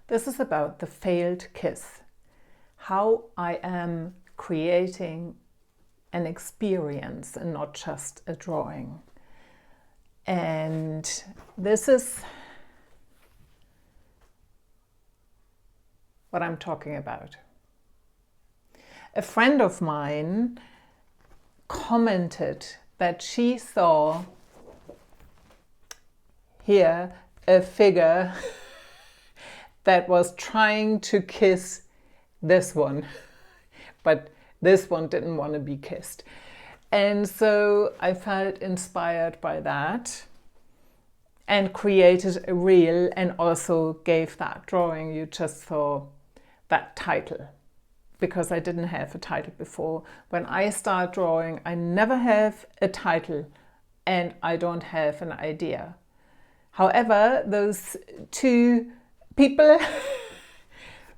This is about the failed kiss. How I am creating an experience and not just a drawing. And this is what I'm talking about. A friend of mine commented that she saw here a figure that was trying to kiss this one, but this one didn't want to be kissed. And so I felt inspired by that and created a reel, and also gave that drawing you just saw that title, because I didn't have a title before. When I start drawing, I never have a title and I don't have an idea. However, those two people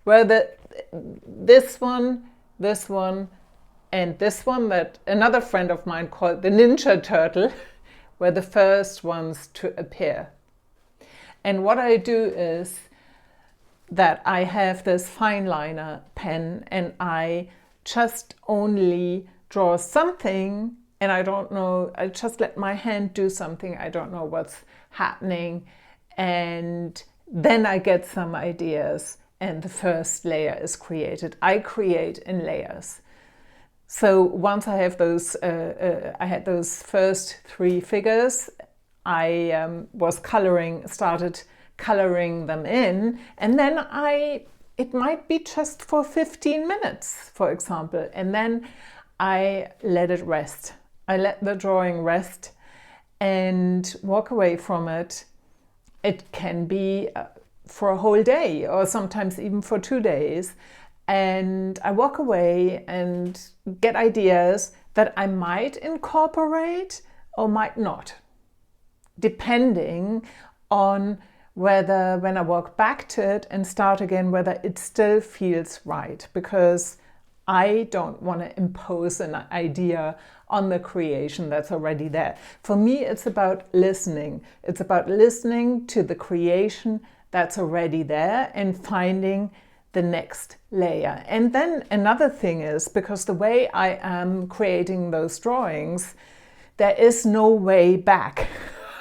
were this one, and this one that another friend of mine called the Ninja Turtle were the first ones to appear. And what I do is that I have this fine liner pen and I just only draw something, and I don't know, I just let my hand do something, I don't know what's happening, and then I get some ideas and the first layer is created. I create in layers. So once I have those, I had those first three figures, I started coloring them in, and then it might be just for 15 minutes, for example, and then I let it rest. I let the drawing rest and walk away from it. It can be for a whole day or sometimes even for 2 days. And I walk away and get ideas that I might incorporate or might not, depending on whether when I walk back to it and start again, whether it still feels right, because I don't want to impose an idea on the creation that's already there. For me, it's about listening. It's about listening to the creation that's already there and finding the next layer. And then another thing is, because the way I am creating those drawings, there is no way back.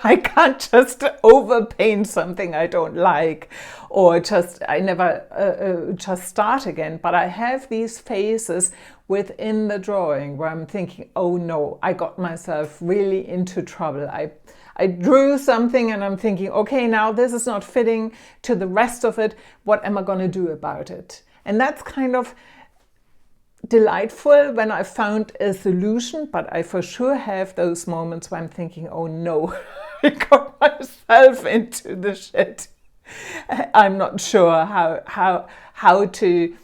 I can't just overpaint something I don't like, or I never just start again. But I have these phases within the drawing where I'm thinking, oh no, I got myself really into trouble. I drew something and I'm thinking, okay, now this is not fitting to the rest of it. What am I going to do about it? And that's kind of delightful when I found a solution, but I for sure have those moments where I'm thinking, oh no, I got myself into the shit. I'm not sure how to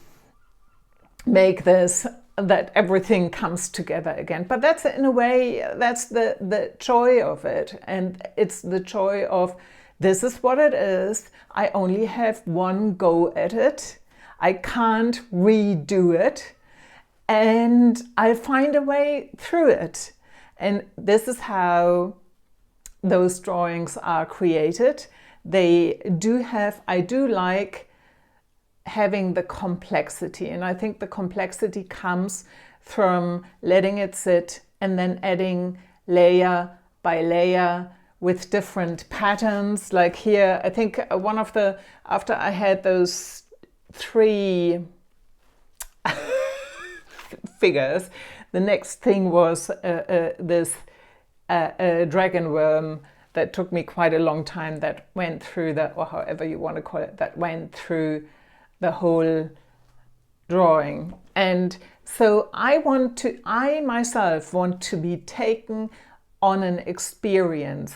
make this, that everything comes together again. But that's, in a way, that's the joy of it. And it's the joy of, this is what it is. I only have one go at it. I can't redo it. And I'll find a way through it. And this is how those drawings are created. I do like having the complexity, and I think the complexity comes from letting it sit and then adding layer by layer with different patterns. Like here, I think after I had those three figures, the next thing was this dragon worm that took me quite a long time, that went through or however you want to call it, that went through the whole drawing. And so I myself want to be taken on an experience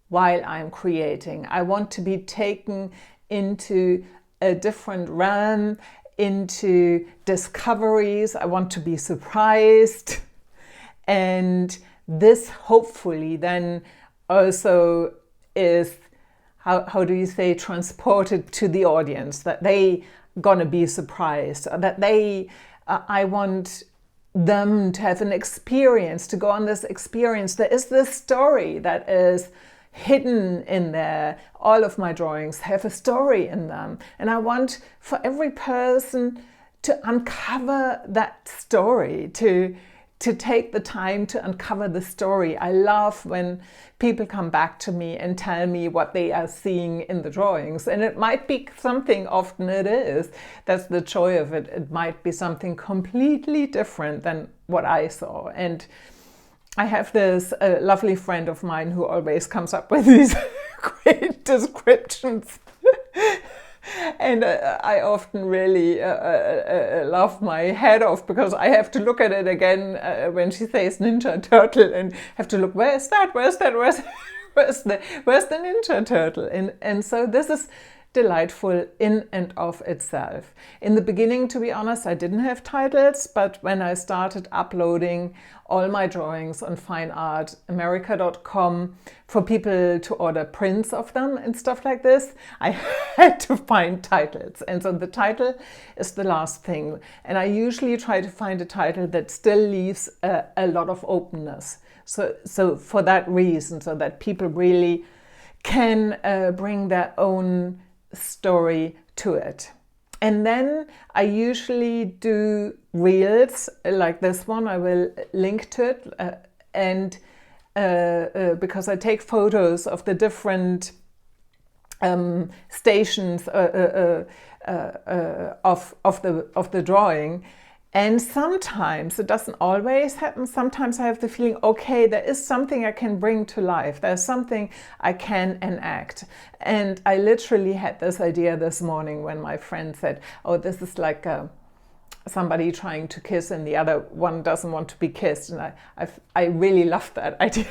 while I'm creating. I want to be taken into a different realm, into discoveries. I want to be surprised. And this hopefully then also is, how do you say, transported to the audience, that they gonna be surprised, that I want them to have an experience, to go on this experience. There is this story that is hidden in there. All of my drawings have a story in them. And I want for every person to uncover that story, to take the time to uncover the story. I love when people come back to me and tell me what they are seeing in the drawings. And it might be something, often it is. That's the joy of it. It might be something completely different than what I saw. And I have this lovely friend of mine who always comes up with these great descriptions. And I often really laugh my head off, because I have to look at it again when she says Ninja Turtle, and have to look, where's that? Where's the Ninja Turtle? And so this is delightful in and of itself. In the beginning, to be honest, I didn't have titles, but when I started uploading all my drawings on fineartamerica.com for people to order prints of them and stuff like this, I had to find titles. And so the title is the last thing. And I usually try to find a title that still leaves a lot of openness. So for that reason, so that people really can bring their own story to it. And then I usually do reels like this one. I will link to it, and because I take photos of the different stations of the drawing. And sometimes, it doesn't always happen, sometimes I have the feeling, okay, there is something I can bring to life. There's something I can enact. And I literally had this idea this morning when my friend said, oh, this is like somebody trying to kiss and the other one doesn't want to be kissed. And I really loved that idea.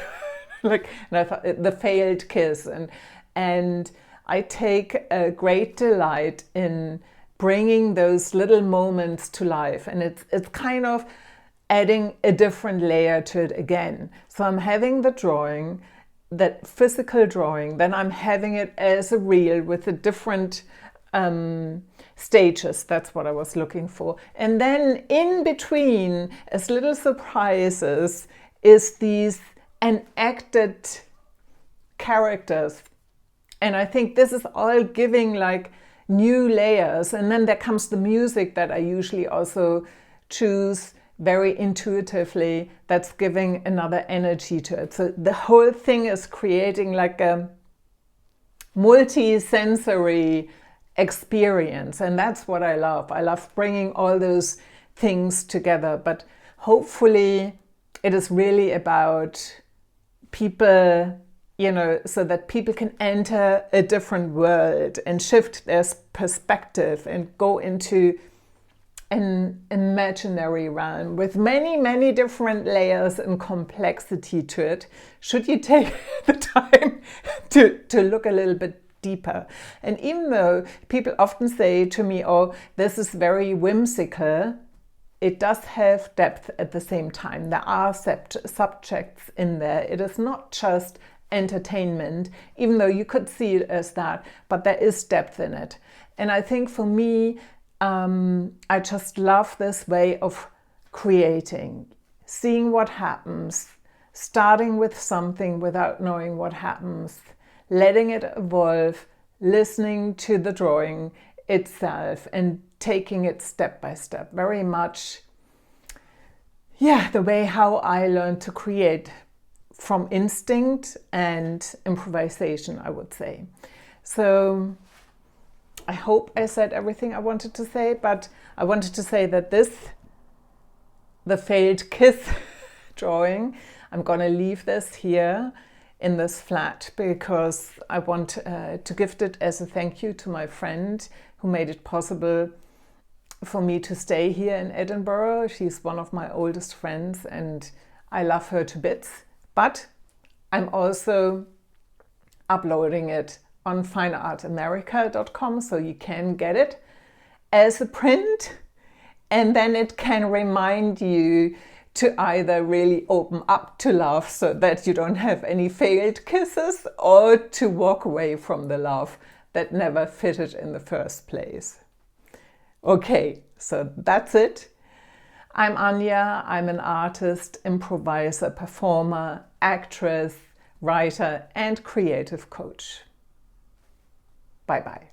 And I thought, the failed kiss. And I take a great delight in bringing those little moments to life, and it's kind of adding a different layer to it again. So I'm having the drawing, that physical drawing, then I'm having it as a reel with the different stages. That's what I was looking for. And then in between, as little surprises, is these enacted characters. And I think this is all giving like new layers. And then there comes the music that I usually also choose very intuitively, that's giving another energy to it. So the whole thing is creating like a multi-sensory experience, and that's what I love. I love bringing all those things together, but hopefully it is really about people, so that people can enter a different world and shift their perspective and go into an imaginary realm with many, many different layers and complexity to it, should you take the time to look a little bit deeper. And even though people often say to me, oh, this is very whimsical, it does have depth at the same time. There are subjects in there. It is not just entertainment, even though you could see it as that, but there is depth in it. And I think for me, I just love this way of creating, seeing what happens, starting with something without knowing what happens, letting it evolve, listening to the drawing itself and taking it step by step. Very much, the way how I learned to create, from instinct and improvisation, I would say. So I hope I said everything I wanted to say, but I wanted to say that the failed kiss drawing, I'm gonna leave this here in this flat because I want to gift it as a thank you to my friend who made it possible for me to stay here in Edinburgh. She's one of my oldest friends and I love her to bits. But I'm also uploading it on fineartamerica.com, so you can get it as a print, and then it can remind you to either really open up to love so that you don't have any failed kisses, or to walk away from the love that never fitted in the first place. Okay, so that's it. I'm Anja. I'm an artist, improviser, performer, actress, writer, and creative coach. Bye-bye.